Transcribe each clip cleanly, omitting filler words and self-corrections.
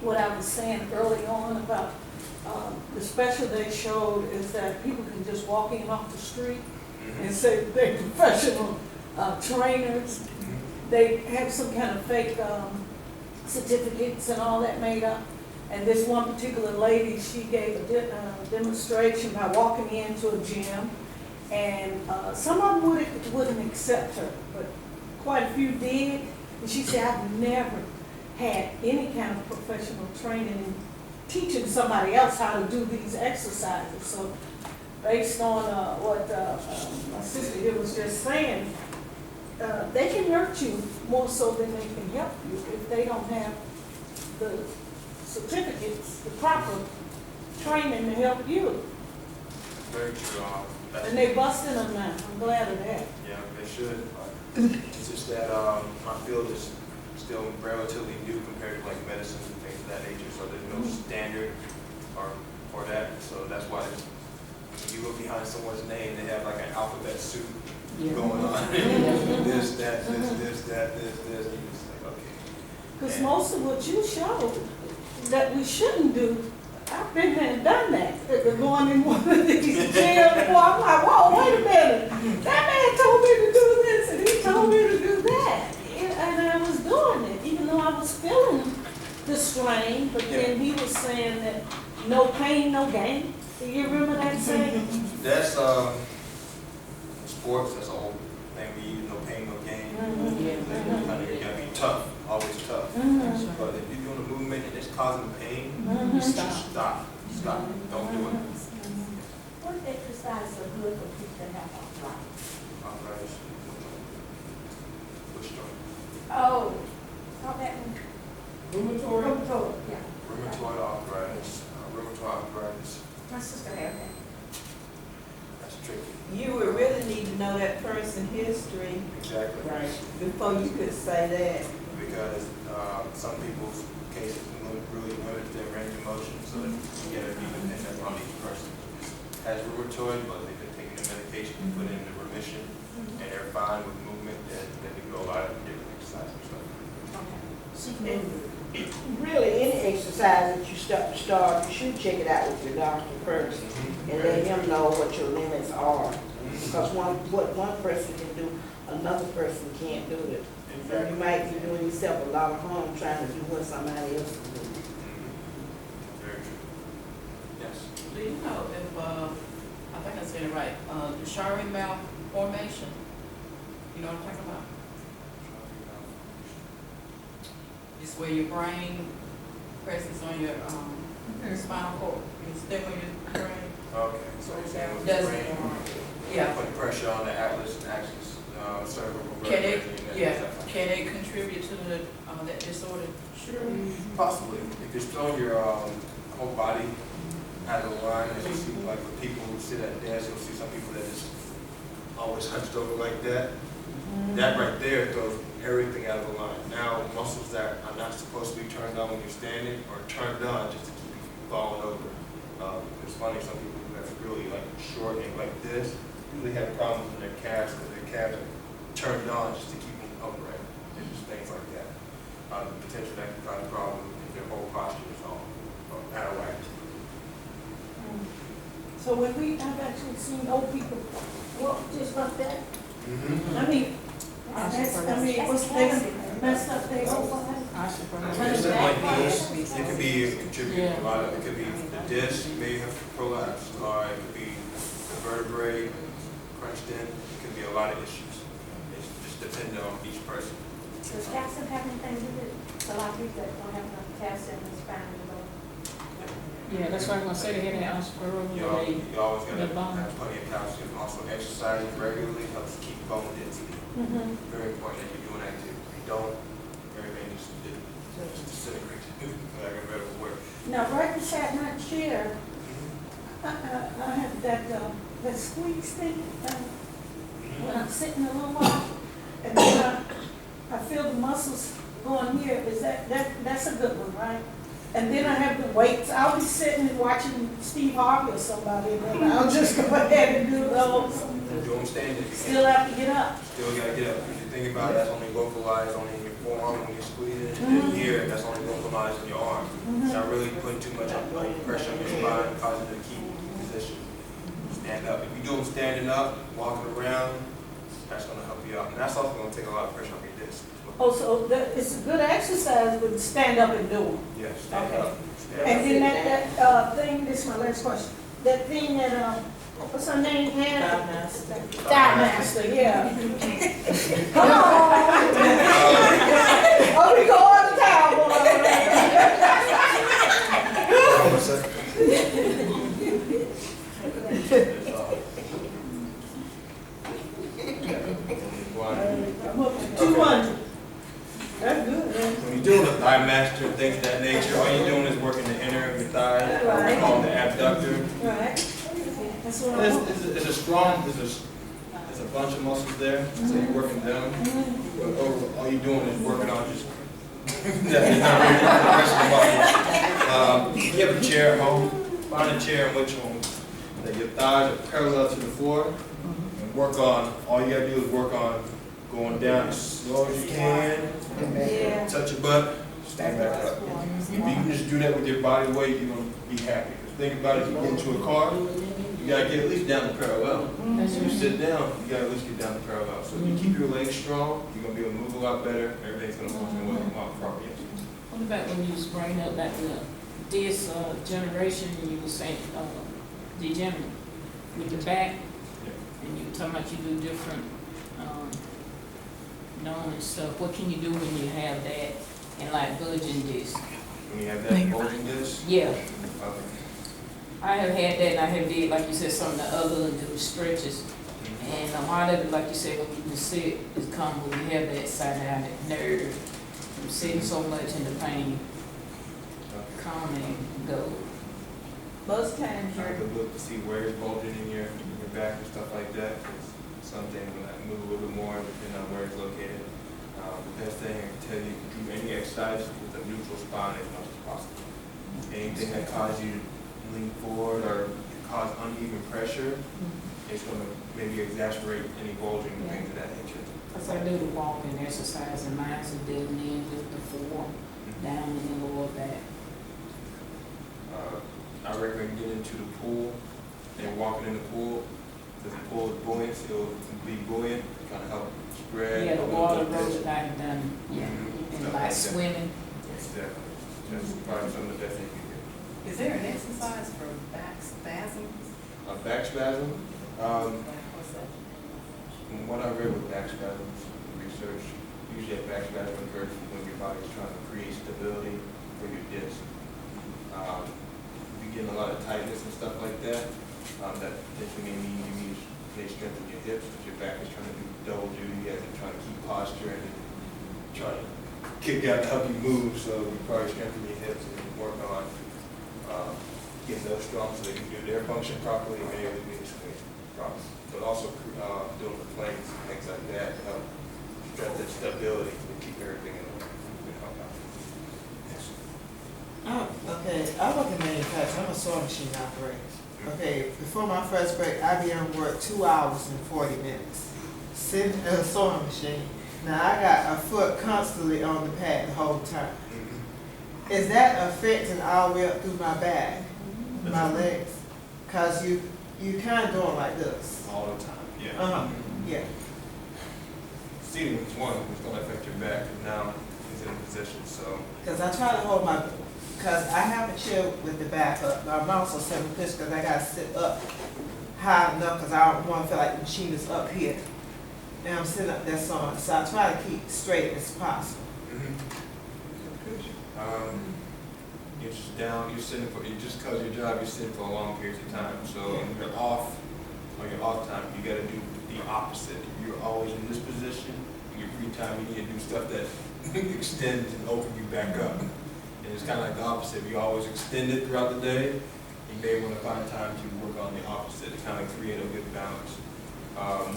what I was saying early on about the special they showed is that people can just walk in off the street and say they're professional trainers. They have some kind of fake certificates and all that made up. And this one particular lady, she gave a demonstration by walking into a gym, and some of them wouldn't accept her, but quite a few did. And she said, I've never had any kind of professional training in teaching somebody else how to do these exercises. So based on what my sister here was just saying, they can hurt you more so than they can help you if they don't have the certificates, the proper training to help you. Very true. And they busting them now. I'm glad of that. Yeah, they should. It's just that my field is still relatively new compared to like medicine and things of that nature, so there's no standard for that. So that's why when you look behind someone's name, they have like an alphabet soup going on. This, that, this, and you're just like, okay. Because most of what you showed that we shouldn't do, I've been there and done that. Going in one of these jails, I'm like, whoa, wait a minute. That man told me to do this and he told me to do that. And I was doing it, even though I was feeling the strain, but then he was saying that no pain, no gain. Do you remember that saying? That's sports, that's the whole thing we use, no pain, no gain. You gotta be tough, always tough. But if you're doing a movement and it's causing pain, just stop. Don't do it. What exercises are good for people that have arthritis? Arthritis. Which joint? Oh, that one. Rheumatoid, yeah. Rheumatoid arthritis. My sister had that. That's tricky. You would really need to know that person's history Exactly. before you could say that. Because some people's cases really limit their range of motion, so that you get a even and that's on each person has rheumatoid, but they've been taking the medication to put in the remission, and they're fine with movement, then they go a lot of different exercises. And really, any exercise that you start, you should check it out with your doctor first and let him know what your limits are. Because what one person can do, another person can't do it. So you might be doing yourself a lot of harm trying to do what somebody else can do. Very true. Yes. Do you know if, I think I said it right, the Shari malformation, you know what I'm talking about? It's where your brain presses on your spinal cord. You step on your brain. Okay. So you're saying with the Does, brain, yeah. putting pressure on the atlas and axis, cervical Can vertebrae. it, yeah, can it contribute to the, that disorder? Sure. Possibly. If you're throwing your whole body out of the line, as you see, like when people who sit at desks, you'll see some people that just always hunched over like that. That right there throws everything out of the line. Now, muscles that are not supposed to be turned on when you're standing are turned on just to keep you from falling over. It's funny, some people who have really like short and like this really have problems in their calves because their calves are turned on just to keep them upright. It's just things like that. The potential that can cause a problem if their whole posture is all out of whack. So when I've actually seen old people walk just like that. I mean, what's they messed up their whole body? It could be contributing a lot of, it could be the disc may have prolapsed, or it could be the vertebrae crunched in. It could be a lot of issues. It's just dependent on each person. Does calcium have anything to do with it? A lot of people that don't have enough calcium in the spine and bone. Yeah, that's why I'm gonna say they had an osteoporosis. You always got to have plenty of calcium. Also, exercising regularly helps keep bone density. Very important that you're doing activity. If you don't, everything just disintegrates. Like a better word. Now, right beside my chair, I have that squeeze thing when I'm sitting a little while, and then I feel the muscles going here. Is that's a good one, right? And then I have the weights. I'll be sitting and watching Steve Harvey or somebody, and then I'll just go ahead and do those. Do them standing. Still have to get up. Still got to get up. If you think about it, that's only localized only in your forearm when you're squeezing. And here, that's only localized mobilizing your arm. Not really putting too much pressure on your spine, causing it to keep in position. Stand up. If you do them standing up, walking around, that's going to help you out. And that's also going to take a lot of pressure off your disc. Oh, so it's a good exercise, but stand up and do them. Yeah, stand Okay. up. Stand And up. then that thing, this is my last question, that thing that, what's her name, Hannah? Thigh Master, yeah. Come on. Oh, we go all the time, Hold on a second. 200. That's good, man. When you're doing a thigh master and things of that nature, all you're doing is working the inner of your thigh, what we call the abductor. Right. That's what I want. It's a strong, there's a bunch of muscles there, so you're working them. But all you're doing is working on just that's not really the rest of the body. If you have a chair at home, find a chair in which one that your thighs are parallel to the floor, and work on. All you gotta do is work on going down as slow as you can. Yeah. Touch your butt, stand back up. If you can just do that with your body weight, you're gonna be happy. Because think about it, if you get into a car, you gotta get at least down the parallel. So you sit down, you gotta at least get down the parallel. So if you keep your legs strong, you're gonna be able to move a lot better. Everything's gonna function well properly. What about when you was bringing up about this generation, and you were saying degenerative with the back, and you were talking about you do different known and stuff. What can you do when you have that and like bulging disc? When you have that bulging disc, Yeah, okay. I have had that, and I have did, like you said, some of the other and do stretches. And a lot of it, like you said, when you can sit, is come when you have that side out nerve from sitting so much in the pain. Come and go. Most times Try you're, to look to see where it's bulging in your back and stuff like that. 'Cause some things will move a little bit more depending on where it's located. The best thing I can tell you, do any exercise with a neutral spine as much as possible. Anything that causes you to lean forward or cause uneven pressure, it's going to maybe exacerbate any bulging and things of that nature. Because I do the walking exercise, and mine's are building in with the four down in the lower back. I recommend getting into the pool and walking in the pool. Because the pool is buoyant, so it'll be buoyant, kind of help spread. Yeah, the a little water bit of road tension. that I've done, yeah, Mhm. and Stuff like that. swimming. Exactly. That's probably some of the best thing you can do. Is there an exercise for back spasms? A back spasm, What's that? from what I read with back spasms, research, usually a back spasm occurs when your body is trying to create stability for your disc. If you get a lot of tightness and stuff like that, that potentially may mean you may strengthen your hips, because your back is trying to do double duty as it's trying to keep posture and try to kick out to help you move, so you probably strengthen your hips and work on getting those strong so they can do their function properly and be able to do the swing properly. But also doing the planks and things like that to help strengthen stability and keep everything in order. Yes. okay, I work in manufacturing, I'm a sewing machine operator. Okay, before my first break, I be on work 2 hours and 40 minutes, sitting at a sewing machine. Now, I got a foot constantly on the pad the whole time. Is that affecting all the way up through my back, my legs? Cause you kind of doing like this. All the time, yeah. Yeah. Seating is one, it's going to affect your back, and now it's in a position, so. Cause I try to hold my, cause I have a chair with the back up, but I'm also sitting push cause I gotta sit up high enough cause I don't wanna feel like the machine is up here. And I'm sitting up there sewing, so I try to keep straight as possible. You're just down, you're sitting for, just because of your job, you're sitting for a long period of time. So when you're off, on your off time, you got to do the opposite. You're always in this position. In your free time, you need to do stuff that extends and opens you back up. And it's kind of like the opposite. You always extend it throughout the day. You may want to find time to work on the opposite to kind of create a good balance.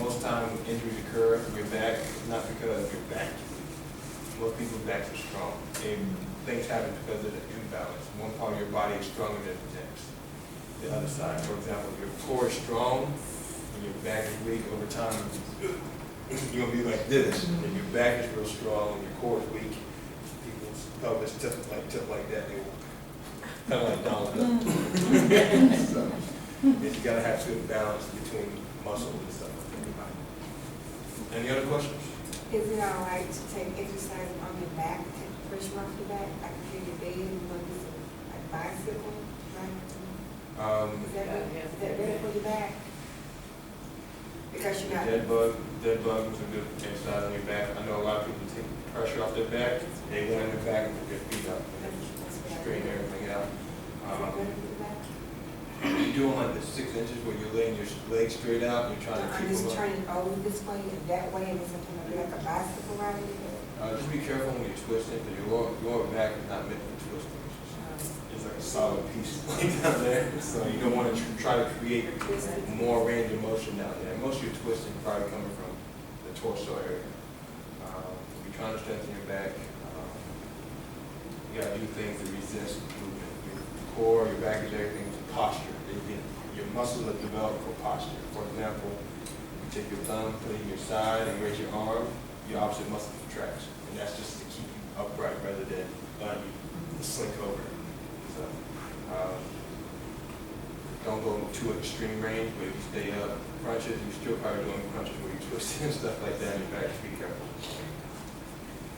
Most times when injuries occur in your back, it's not because your back. Most people's backs are strong. And things happen because of the imbalance. One part of your body is stronger than the next. The other side, for example, if your core is strong and your back is weak, over time, you're going to be like this. And your back is real strong and your core is weak. People's pelvis tip like that, they will kind of like dolled up. So, you gotta have good balance between muscle and stuff. Any other questions? Is it all right to take exercise on your back, take pressure off your back, like if you're in your bed, you want to do some like bicycle, right? Is that better for your back? Because you're not. Dead bug is a good exercise on your back. I know a lot of people take pressure off their back, they go in their back and put their feet up, and then straighten everything out. Is it better for your back? You're doing like the 6 inches where you're laying your legs straight out and you're trying to I'm keep just them up. turning over this way and that way, and then something like a bicycle ride in there. Just be careful when you're twisting, because your lower back is not meant for twisting. It's like a solid piece down there, so you don't want to try to create more range of motion down there. Most of your twisting probably coming from the torso area. If you're trying to strengthen your back, you gotta do things to resist movement. Your core, your back is everything to posture. Your muscles are developed for posture. For example, you take your thumb, put it in your side, and raise your arm, your opposite muscle contracts. And that's just to keep you upright rather than you slink over. So, don't go to an extreme range, but if you stay up, crunches, you're still probably doing crunches where you're twisting and stuff like that in your back. Just be careful.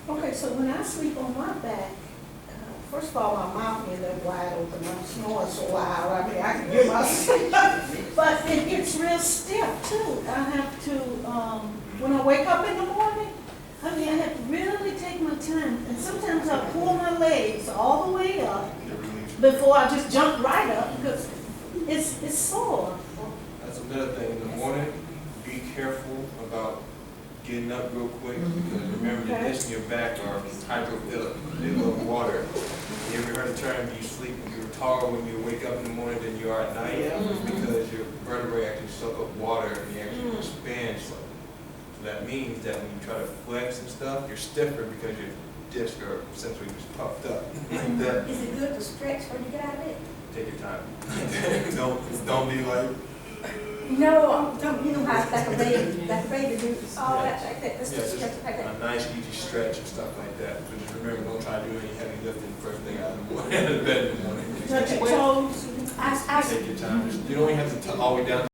Okay, so when I sleep on my back, first of all, my mouth ends up wide open, I'm snoring so loud, I mean, I can hear myself. But it gets real stiff too. I have to, when I wake up in the morning, I mean, I have to really take my time. And sometimes I pull my legs all the way up before I just jump right up because it's sore. That's another thing. In the morning, be careful about getting up real quick because remember the discs in your back are hydrophilic. They love water. You ever heard the term you're taller when you wake up in the morning than you are at night? It's because your vertebrae actually soak up water and they actually expand slowly. So that means that when you try to flex and stuff, you're stiffer because your discs are essentially just puffed up like that. Is it good to stretch when you get out of bed? Take your time. don't be like. No, you know how, like a baby do, all that, like that, let's Yeah, just just stretch like that. a nice easy stretch and stuff like that. But just remember, don't try to do any heavy lifting first thing out of the morning, out of bed in the morning. Touch your toes. I Take your time. You don't even have to all the way down